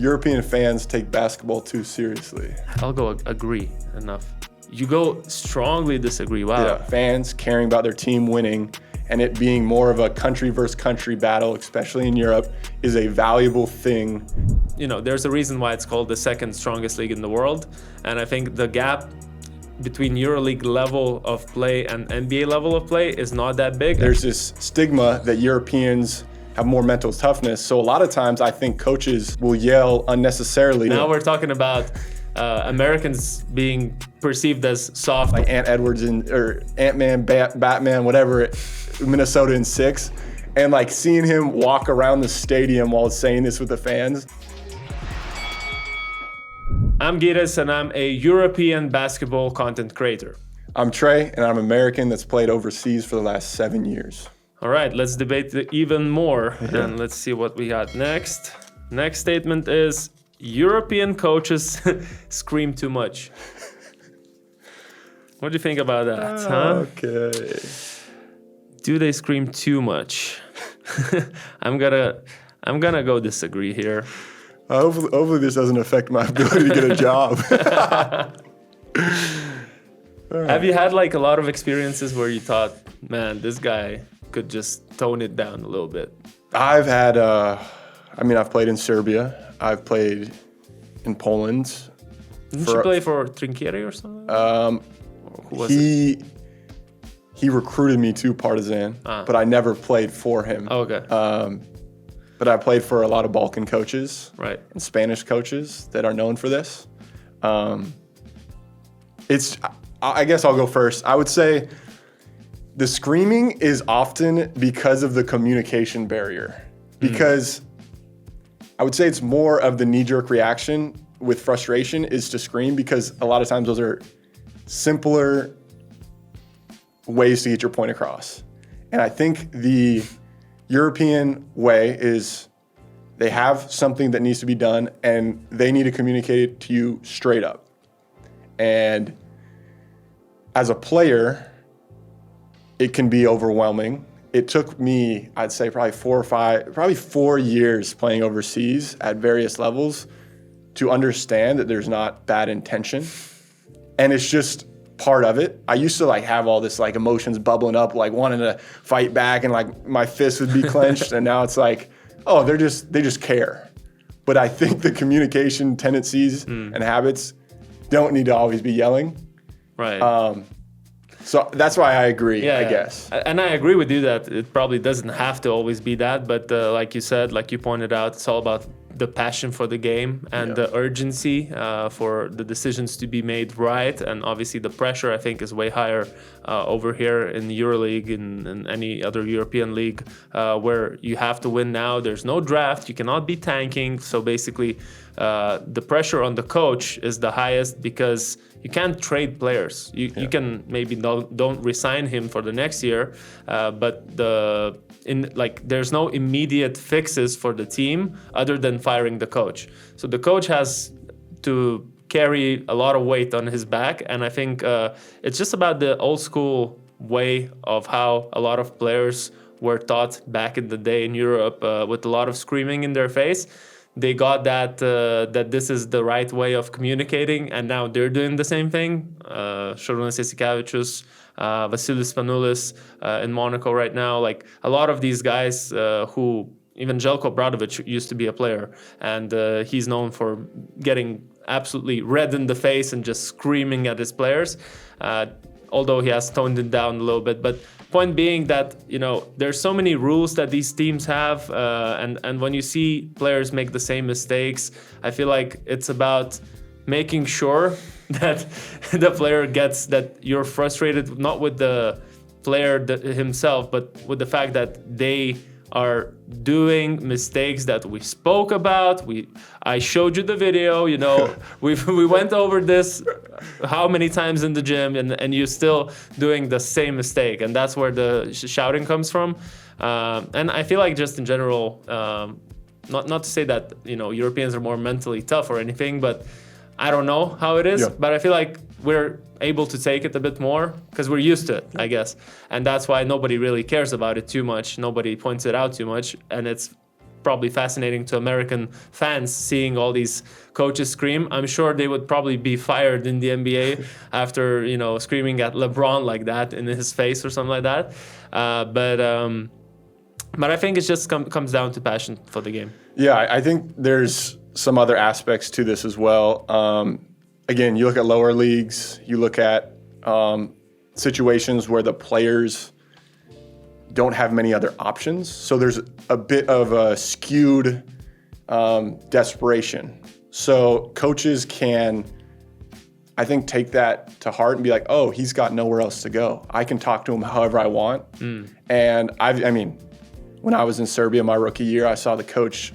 European fans take basketball too seriously. I'll go agree. Enough. You go strongly disagree. Wow. Yeah, fans caring about their team winning and it being more of a country versus country battle, especially in Europe, is a valuable thing. You know, there's a reason why it's called the second strongest league in the world. And I think the gap between EuroLeague level of play and NBA level of play is not that big. There's this stigma that Europeans have more mental toughness. So a lot of times I think coaches will yell unnecessarily. Now we're talking about Americans being perceived as soft. Like Ant Edwards or Ant-Man, Batman, whatever, Minnesota in 6. And like seeing him walk around the stadium while saying this with the fans. I'm Gytis and I'm a European basketball content creator. I'm Trey and I'm American that's played overseas for the last 7 years. All right, let's debate it even more and let's see what we got next. Next statement is European coaches scream too much. What do you think about that, huh? Okay. Do they scream too much? I'm gonna go disagree here. Hopefully this doesn't affect my ability to get a job. Right. Have you had like a lot of experiences where you thought, man, this guy could just tone it down a little bit? I've had, I've played in Serbia. I've played in Poland. Didn't you play for Trinkieri or something? Who was it? He recruited me to Partizan, but I never played for him. Oh, okay. But I played for a lot of Balkan coaches, right, and Spanish coaches that are known for this. I guess I'll go first. I would say the screaming is often because of the communication barrier. Because I would say it's more of the knee-jerk reaction with frustration is to scream, because a lot of times those are simpler ways to get your point across. And I think the European way is they have something that needs to be done and they need to communicate it to you straight up. And as a player, it can be overwhelming. It took me, I'd say probably 4 years playing overseas at various levels to understand that there's not bad intention. And it's just part of it. I used to have all this emotions bubbling up, wanting to fight back, and my fists would be clenched. And now it's they just care. But I think the communication tendencies and habits don't need to always be yelling. Right. So that's why I agree, I guess. And I agree with you that it probably doesn't have to always be that. But like you said, like you pointed out, it's all about the passion for the game and the urgency for the decisions to be made right. And obviously the pressure, I think, is way higher over here in the EuroLeague and any other European league where you have to win now. There's no draft. You cannot be tanking. So basically the pressure on the coach is the highest because you can't trade players. You can maybe don't resign him for the next year, but there's no immediate fixes for the team other than firing the coach. So the coach has to carry a lot of weight on his back, and I think it's just about the old school way of how a lot of players were taught back in the day in Europe with a lot of screaming in their face. They got that this is the right way of communicating, and now they're doing the same thing. Šarūnas Jasikevičius, Vasilis Panulis in Monaco right now. A lot of these guys who, even Željko Obradović used to be a player, and he's known for getting absolutely red in the face and just screaming at his players, although he has toned it down a little bit. But point being that, there's so many rules that these teams have, and when you see players make the same mistakes, I feel like it's about making sure that the player gets that you're frustrated, not with the player himself, but with the fact that they are doing mistakes that we spoke about. I showed you the video, we went over this how many times in the gym, and you're still doing the same mistake, and that's where the shouting comes from. And I feel like just in general, not to say that Europeans are more mentally tough or anything, but I don't know how it is, but I feel like we're able to take it a bit more because we're used to it, I guess. And that's why nobody really cares about it too much. Nobody points it out too much. And it's probably fascinating to American fans seeing all these coaches scream. I'm sure they would probably be fired in the NBA after, screaming at LeBron like that in his face or something like that. But I think it just comes down to passion for the game. Yeah, I think there's some other aspects to this as well. Again, you look at lower leagues, you look at situations where the players don't have many other options. So there's a bit of a skewed desperation. So coaches can, I think, take that to heart and be like, oh, he's got nowhere else to go. I can talk to him however I want. And when I was in Serbia my rookie year, I saw the coach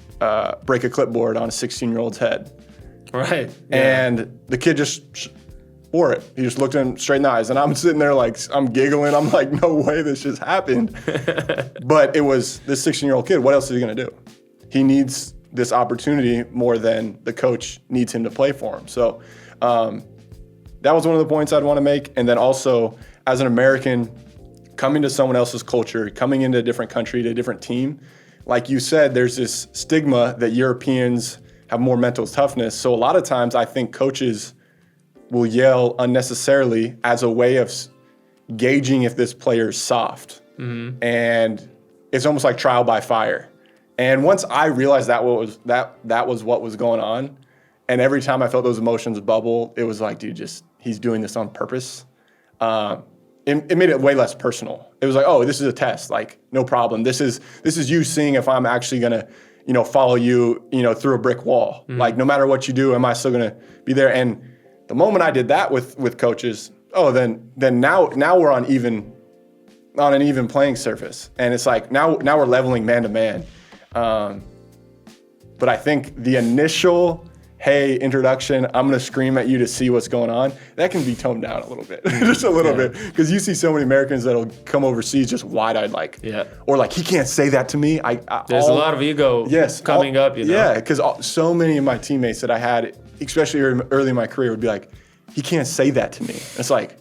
break a clipboard on a 16-year-old's head. Right. Yeah. And the kid just wore it. He just looked him straight in the eyes. And I'm sitting there like, I'm giggling. I'm like, no way this just happened. But it was this 16-year-old kid. What else is he going to do? He needs this opportunity more than the coach needs him to play for him. So that was one of the points I'd want to make. And then also, as an American, coming to someone else's culture, coming into a different country, to a different team, like you said, there's this stigma that Europeans have more mental toughness. So a lot of times I think coaches will yell unnecessarily as a way of gauging if this player is soft. And it's almost like trial by fire. And once I realized that was what was going on, and every time I felt those emotions bubble, it was like, dude, he's doing this on purpose. It made it way less personal. It was like, oh, this is a test. Like, no problem. This is you seeing if I'm actually gonna, follow you, through a brick wall. Like, no matter what you do, am I still gonna be there? And the moment I did that with coaches, then now we're on an even playing surface. And it's like now we're leveling man to man. But I think the initial, hey, introduction, I'm going to scream at you to see what's going on, that can be toned down a little bit, just a little bit. Because you see so many Americans that'll come overseas just wide-eyed or like, he can't say that to me. There's a lot of ego coming up, Yeah, because so many of my teammates that I had, especially early in my career, would be like, he can't say that to me. It's like,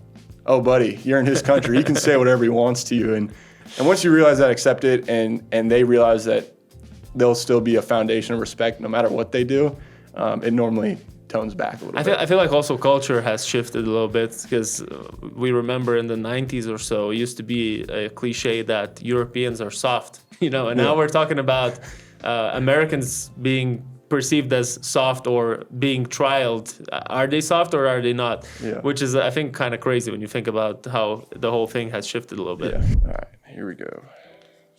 oh, buddy, you're in his country. He can say whatever he wants to you. And once you realize that, accept it, and they realize that there'll still be a foundation of respect no matter what they do, it normally tones back a little bit. I feel like also culture has shifted a little bit, because we remember in the 90s or so, it used to be a cliche that Europeans are soft, and now we're talking about Americans being perceived as soft or being trialed. Are they soft or are they not? Yeah. Which is, I think, kind of crazy when you think about how the whole thing has shifted a little bit. Yeah. All right, here we go.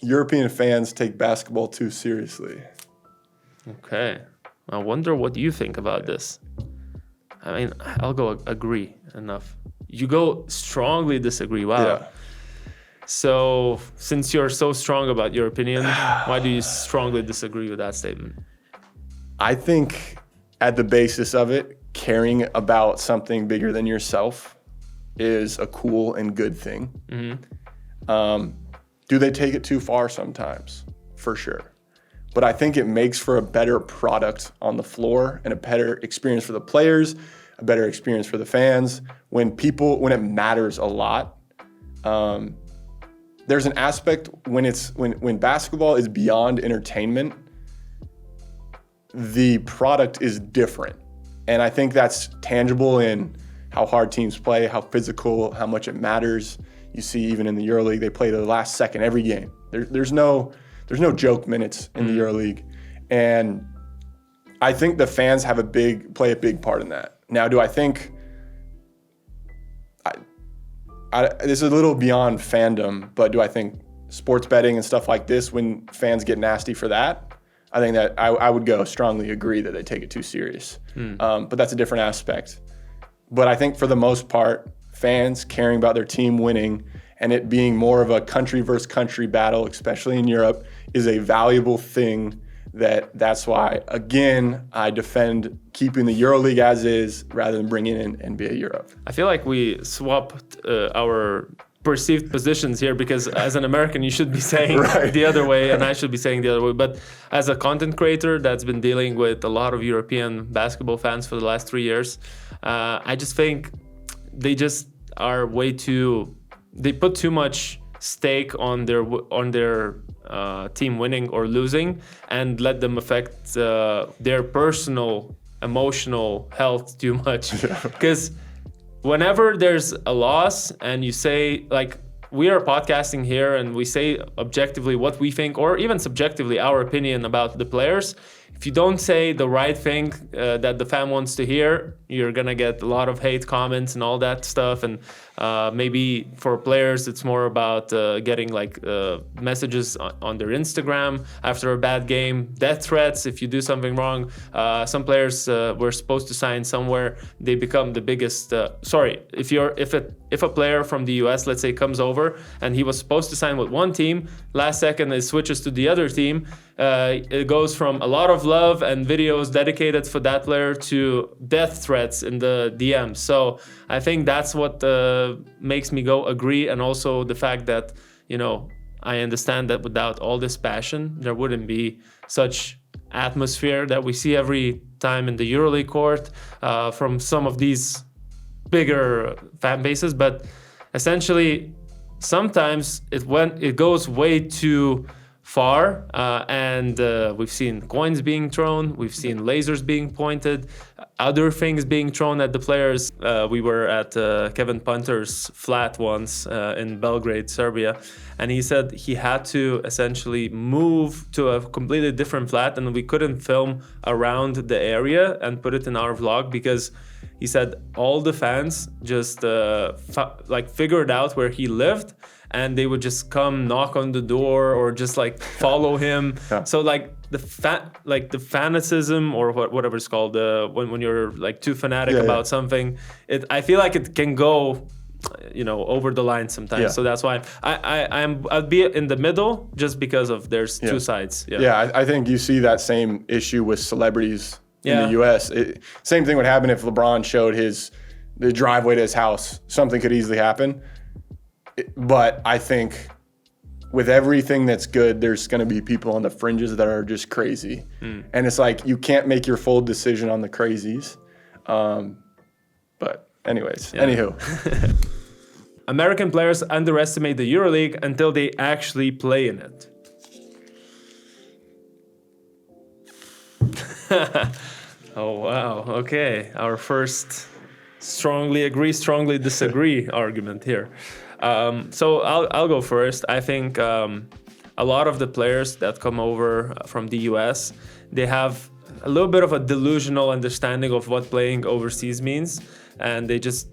European fans take basketball too seriously. Okay. I wonder what you think about this. I mean, I'll go agree enough. You go strongly disagree. Wow. Yeah. So since you're so strong about your opinion, why do you strongly disagree with that statement? I think at the basis of it, caring about something bigger than yourself is a cool and good thing. Do they take it too far sometimes? For sure. But I think it makes for a better product on the floor and a better experience for the players, a better experience for the fans. When it matters a lot, there's an aspect when basketball is beyond entertainment, the product is different. And I think that's tangible in how hard teams play, how physical, how much it matters. You see even in the EuroLeague, they play to the last second every game. There's no joke minutes in the EuroLeague. And I think the fans play a big part in that. Now, do I think this is a little beyond fandom, but do I think sports betting and stuff like this, when fans get nasty for that, I think that I would go strongly agree that they take it too serious. But that's a different aspect. But I think for the most part, fans caring about their team winning and it being more of a country versus country battle, especially in Europe, is a valuable thing. That's why, again, I defend keeping the EuroLeague as is rather than bringing in NBA Europe. I feel like we swapped our perceived positions here, because as an American, you should be saying the other way, and I should be saying the other way. But as a content creator that's been dealing with a lot of European basketball fans for the last 3 years, I just think they just are they put too much stake on their team winning or losing, and let them affect their personal emotional health too much. Because whenever there's a loss and you say, like, we are podcasting here and we say objectively what we think, or even subjectively our opinion about the players, if you don't say the right thing that the fan wants to hear, you're gonna get a lot of hate comments and all that stuff. And maybe for players, it's more about getting like messages on their Instagram after a bad game, death threats if you do something wrong. Some players were supposed to sign somewhere, they become the biggest. If a player from the US, let's say, comes over and he was supposed to sign with one team, last second it switches to the other team. It goes from a lot of love and videos dedicated for that player to death threats in the DMs. So I think that's what makes me go agree. And also the fact that, I understand that without all this passion, there wouldn't be such atmosphere that we see every time in the EuroLeague court from some of these bigger fan bases. But essentially, sometimes it goes way too far, and we've seen coins being thrown, we've seen lasers being pointed, other things being thrown at the players. We were at Kevin Punter's flat once in Belgrade, Serbia, and he said he had to essentially move to a completely different flat, and we couldn't film around the area and put it in our vlog because he said all the fans just figured out where he lived, and they would just come knock on the door or just like follow him. Yeah. So like the fanaticism, or whatever it's called, when you're like too fanatic about something, I feel like it can go, over the line sometimes. Yeah. So that's why I'd be in the middle, just because of there's two sides. Yeah, I think you see that same issue with celebrities in the U.S. Same thing would happen if LeBron showed the driveway to his house. Something could easily happen. But I think with everything that's good, there's going to be people on the fringes that are just crazy. And it's like you can't make your full decision on the crazies. But anyways, anywho. American players underestimate the EuroLeague until they actually play in it. Oh, wow. Okay. Our first strongly agree, strongly disagree argument here. So I'll go first. I think a lot of the players that come over from the US, they have a little bit of a delusional understanding of what playing overseas means, and they just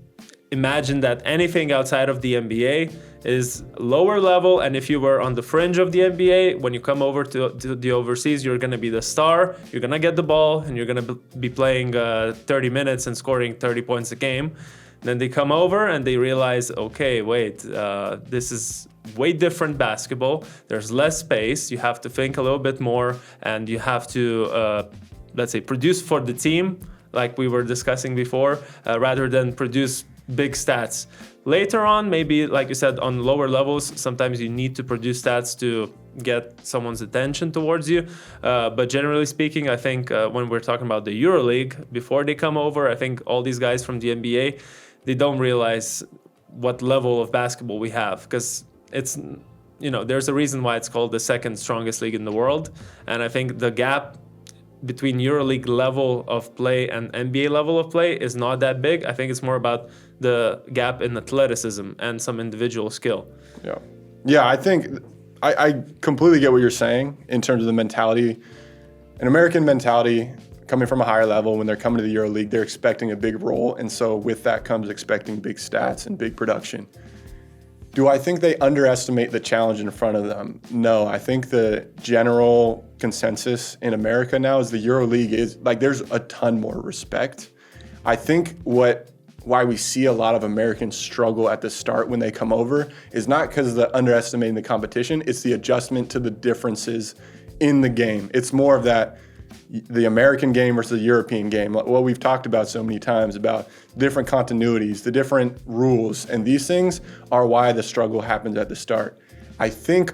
imagine that anything outside of the NBA is lower level, and if you were on the fringe of the NBA, when you come over to the overseas, you're going to be the star, you're going to get the ball, and you're going to be playing 30 minutes and scoring 30 points a game. Then they come over and they realize, okay, wait, this is way different basketball. There's less space. You have to think a little bit more, and you have to, let's say, produce for the team, like we were discussing before, rather than produce big stats. Later on, maybe, like you said, on lower levels, sometimes you need to produce stats to get someone's attention towards you. But generally speaking, I think when we're talking about the EuroLeague, before they come over, I think all these guys from the NBA, they don't realize what level of basketball we have, because it's, there's a reason why it's called the second strongest league in the world. And I think the gap between EuroLeague level of play and NBA level of play is not that big. I think it's more about the gap in athleticism and some individual skill. Yeah, I think I completely get what you're saying in terms of the mentality. An American mentality coming from a higher level, when they're coming to the EuroLeague, they're expecting a big role. And so with that comes expecting big stats and big production. Do I think they underestimate the challenge in front of them? No, I think the general consensus in America now is the EuroLeague is, like, there's a ton more respect. I think why we see a lot of Americans struggle at the start when they come over is not because of the underestimating the competition, it's the adjustment to the differences in the game. It's more of that, the American game versus the European game, what we've talked about so many times about different continuities, the different rules, and these things are why the struggle happens at the start. I think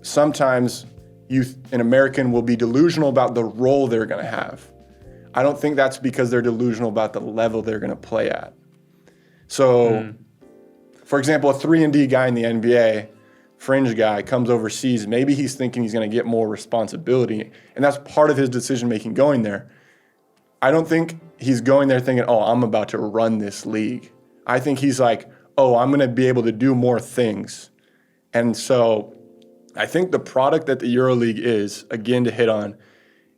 sometimes an American will be delusional about the role they're going to have. I don't think that's because they're delusional about the level they're going to play at. So for example, a 3-and-D guy in the NBA, fringe guy, comes overseas, maybe he's thinking he's going to get more responsibility, and that's part of his decision-making going there. I don't think he's going there thinking, oh, I'm about to run this league. I think he's like, oh, I'm going to be able to do more things. And so I think the product that the EuroLeague is, again, to hit on,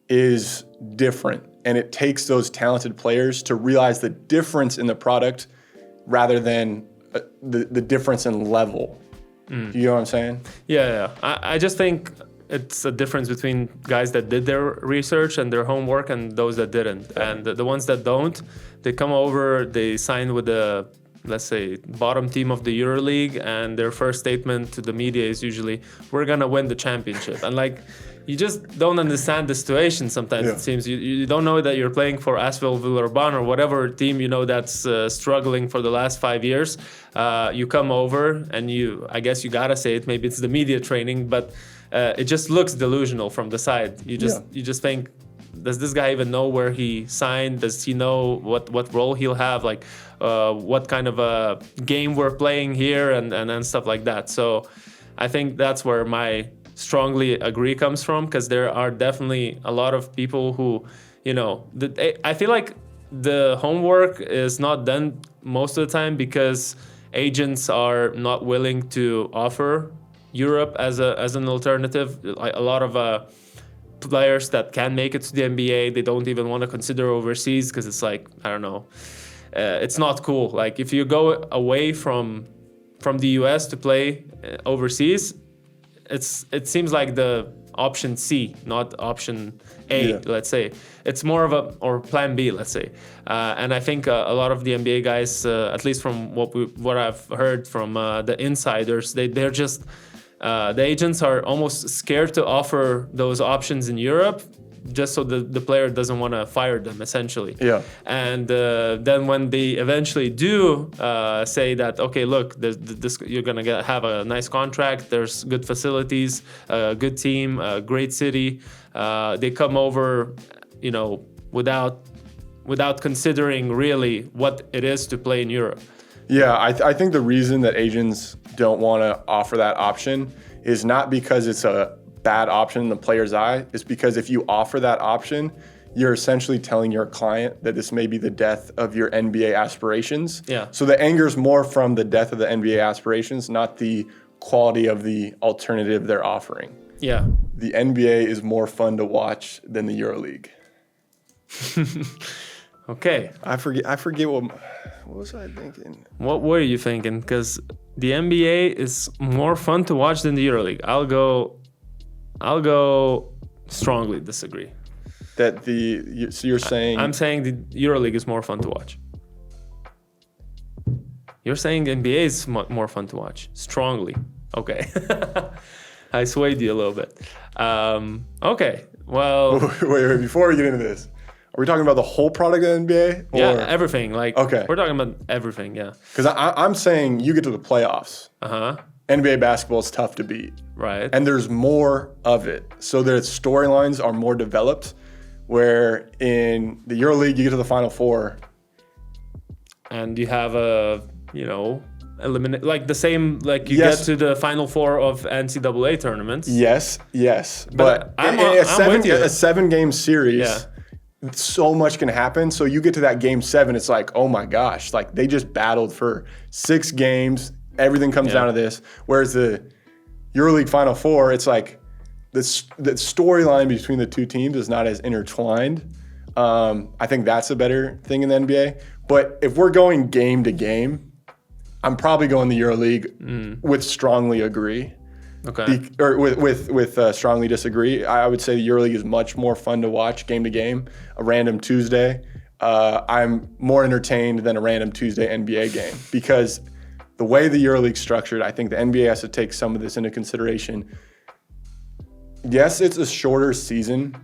is different. And it takes those talented players to realize the difference in the product rather than the difference in level. You know what I'm saying? Yeah. I just think it's a difference between guys that did their research and their homework and those that didn't. And the ones that don't, they come over, they sign with the, let's say, bottom team of the EuroLeague, and their first statement to the media is usually, we're going to win the championship. And like, you just don't understand the situation sometimes. It seems you don't know that you're playing for Asvel Villeurbanne or whatever team that's struggling for the last 5 years. You come over and I guess you gotta say it, maybe it's the media training, but it just looks delusional from the side. You just think, does this guy even know where he signed? Does he know what role he'll have? Like what kind of a game we're playing here and stuff like that. So I think that's where my strongly agree comes from, because there are definitely a lot of people who, I feel like the homework is not done most of the time because agents are not willing to offer Europe as an alternative. A lot of players that can make it to the NBA, they don't even want to consider overseas because it's like, I don't know, it's not cool. Like if you go away from the US to play overseas, it seems like the option C, not option A, let's say. It's more of or plan B, let's say. And I think a lot of the NBA guys, at least from what I've heard from the insiders, they're just, the agents are almost scared to offer those options in Europe, just so the player doesn't want to fire them, essentially. Yeah. And then when they eventually do say that, okay, look, you're going to have a nice contract, there's good facilities, a good team, a great city, they come over, without considering really what it is to play in Europe. Yeah, I think the reason that agents don't want to offer that option is not because it's a bad option in the player's eye. Is because if you offer that option, you're essentially telling your client that this may be the death of your NBA aspirations. Yeah. So the anger's more from the death of the NBA aspirations, not the quality of the alternative they're offering. Yeah. The NBA is more fun to watch than the EuroLeague. Okay. I forget what was I thinking? What were you thinking? Because the NBA is more fun to watch than the EuroLeague. I'll go strongly disagree. So you're saying... I'm saying the EuroLeague is more fun to watch. You're saying the NBA is more fun to watch. Strongly. Okay. I swayed you a little bit. Okay, well... Wait, before we get into this, are we talking about the whole product of the NBA? Or? Yeah, everything. Okay. We're talking about everything, yeah. Because I'm saying you get to the playoffs. Uh-huh. NBA basketball is tough to beat. Right. And there's more of it. So their storylines are more developed, where in the EuroLeague, you get to the Final Four. And you have eliminate the same, you get to the Final Four of NCAA tournaments. Yes. But I'm with you. A 7-game series, so much can happen. So you get to that game 7, it's like, oh my gosh, they just battled for 6 games. Everything comes down to this. Whereas the EuroLeague Final Four, it's like the storyline between the two teams is not as intertwined. I think that's a better thing in the NBA. But if we're going game to game, I'm probably going the EuroLeague with strongly agree. Okay. With strongly disagree. I would say the EuroLeague is much more fun to watch game to game. A random Tuesday, I'm more entertained than a random Tuesday NBA game because the way the EuroLeague's structured, I think the NBA has to take some of this into consideration. Yes, it's a shorter season,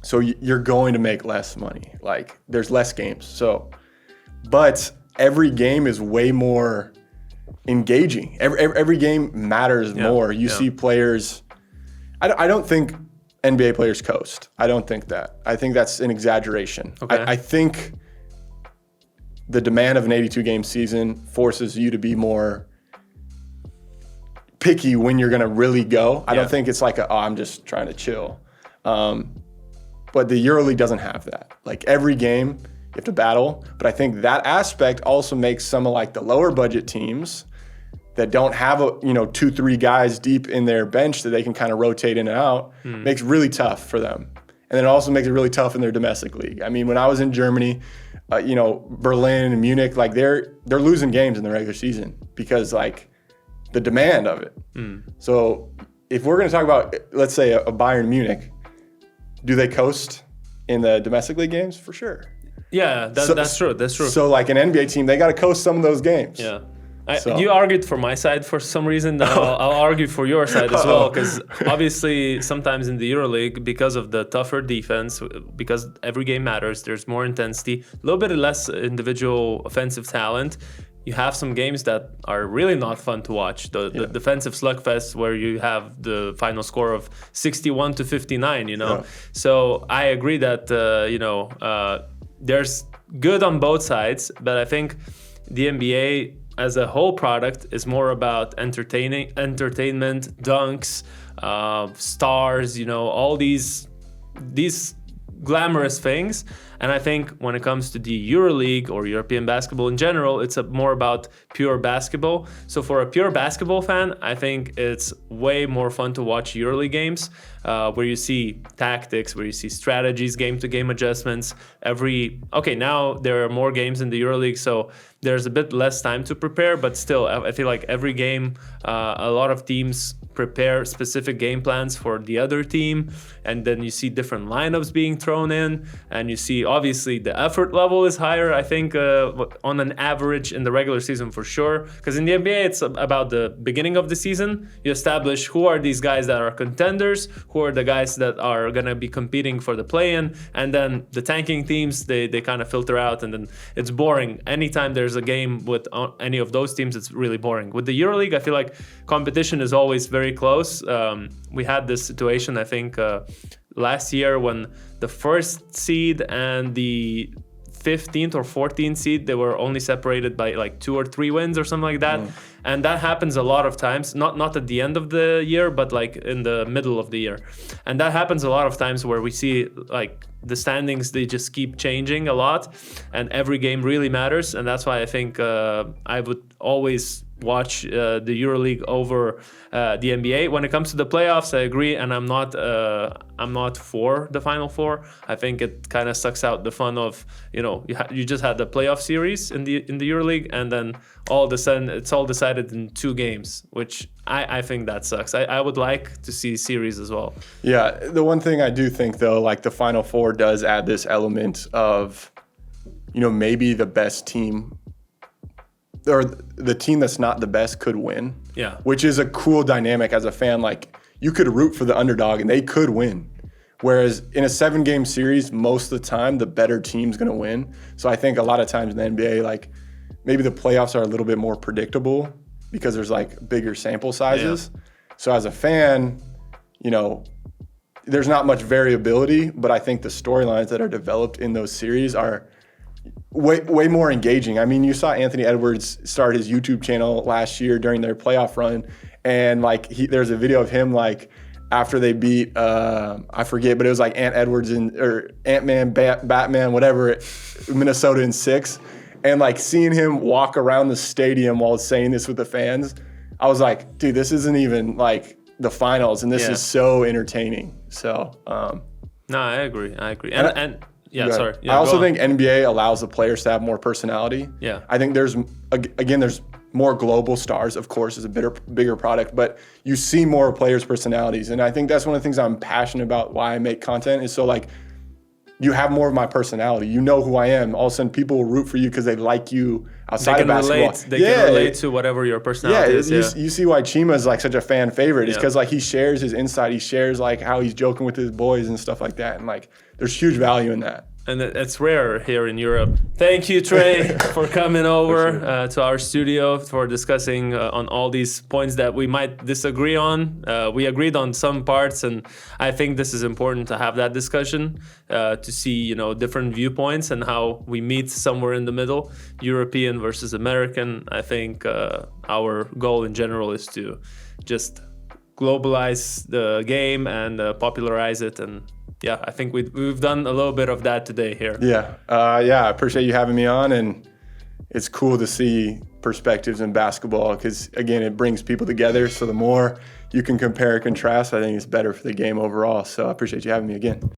so you're going to make less money. There's less games. But every game is way more engaging. Every game matters more. You see players. I don't think NBA players coast. I don't think that. I think that's an exaggeration. Okay. I think the demand of an 82-game season forces you to be more picky when you're going to really go. I don't think it's like I'm just trying to chill. But the EuroLeague doesn't have that. Like every game, you have to battle. But I think that aspect also makes some of like the lower budget teams that don't have 2-3 guys deep in their bench that they can kind of rotate in and out, makes it really tough for them. And then it also makes it really tough in their domestic league. I mean, when I was in Germany, Berlin and Munich, like they're losing games in the regular season because like the demand of it. So if we're going to talk about, let's say a Bayern Munich, do they coast in the domestic league games? For sure. Yeah, that's true. That's true. So like an NBA team, they got to coast some of those games. Yeah. You argued for my side for some reason. I'll argue for your side as well, because obviously sometimes in the EuroLeague, because of the tougher defense, because every game matters, there's more intensity, a little bit less individual offensive talent. You have some games that are really not fun to watch. The defensive slugfest where you have the final score of 61-59, Yeah. So I agree that, there's good on both sides, but I think the NBA as a whole product is more about entertainment, dunks, stars, all these glamorous things. And I think when it comes to the EuroLeague or European basketball in general, it's more about pure basketball. So for a pure basketball fan, I think it's way more fun to watch EuroLeague games where you see tactics, where you see strategies, game-to-game adjustments. Now there are more games in the EuroLeague, so there's a bit less time to prepare, but still, I feel like every game, a lot of teams prepare specific game plans for the other team, and then you see different lineups being thrown in, and you see obviously the effort level is higher, I think, on an average in the regular season for sure, because in the NBA it's about the beginning of the season. You establish who are these guys that are contenders, who are the guys that are going to be competing for the play-in, and then the tanking teams, they kind of filter out, and then it's boring. Anytime there's a game with any of those teams, it's really boring. With the EuroLeague, I feel like competition is always very close. We had this situation, I think, last year when the first seed and the 15th or 14th seed, they were only separated by like 2 or 3 wins or something like that. And that happens a lot of times, not at the end of the year, but like in the middle of the year. And that happens a lot of times where we see like the standings, they just keep changing a lot, and every game really matters. And that's why I think I would always watch the EuroLeague over the NBA. When it comes to the playoffs, I agree, and I'm not for the Final Four. I think it kind of sucks out the fun of you just had the playoff series in the EuroLeague, and then all of a sudden it's all decided in 2 games, which I think that sucks. I would like to see series as well. Yeah, the one thing I do think though, like the Final Four does add this element of, maybe the best team or the team that's not the best could win. Yeah. Which is a cool dynamic as a fan. Like, you could root for the underdog and they could win. Whereas in a 7-game series, most of the time, the better team's going to win. So I think a lot of times in the NBA, like, maybe the playoffs are a little bit more predictable because there's like bigger sample sizes. Yeah. So as a fan, there's not much variability, but I think the storylines that are developed in those series are way more engaging. I mean, you saw Anthony Edwards start his YouTube channel last year during their playoff run, and like there's a video of him like after they beat I forget, but it was like Ant-Man, Batman, whatever, Minnesota in 6, and like seeing him walk around the stadium while saying this with the fans, I was like, dude, this isn't even like the finals, and this is so entertaining. So no, I agree, and yeah, sorry. Yeah, I also think NBA allows the players to have more personality. Yeah. I think there's more global stars, of course, is a bigger product, but you see more players' personalities. And I think that's one of the things I'm passionate about, why I make content, is so like, you have more of my personality. You know who I am. All of a sudden, people will root for you because they like you outside of basketball. They can relate to whatever your personality is. You see why Chima is like such a fan favorite. It's because like he shares his insight. He shares like how he's joking with his boys and stuff like that. And like, there's huge value in that. And it's rare here in Europe. Thank you, Trey, for coming over to our studio for discussing on all these points that we might disagree on. We agreed on some parts, and I think this is important to have that discussion to see, different viewpoints and how we meet somewhere in the middle, European versus American. I think our goal in general is to just globalize the game and popularize it. And yeah, I think we've done a little bit of that today here. Yeah, I appreciate you having me on, and it's cool to see perspectives in basketball because, again, it brings people together. So the more you can compare and contrast, I think it's better for the game overall. So I appreciate you having me again.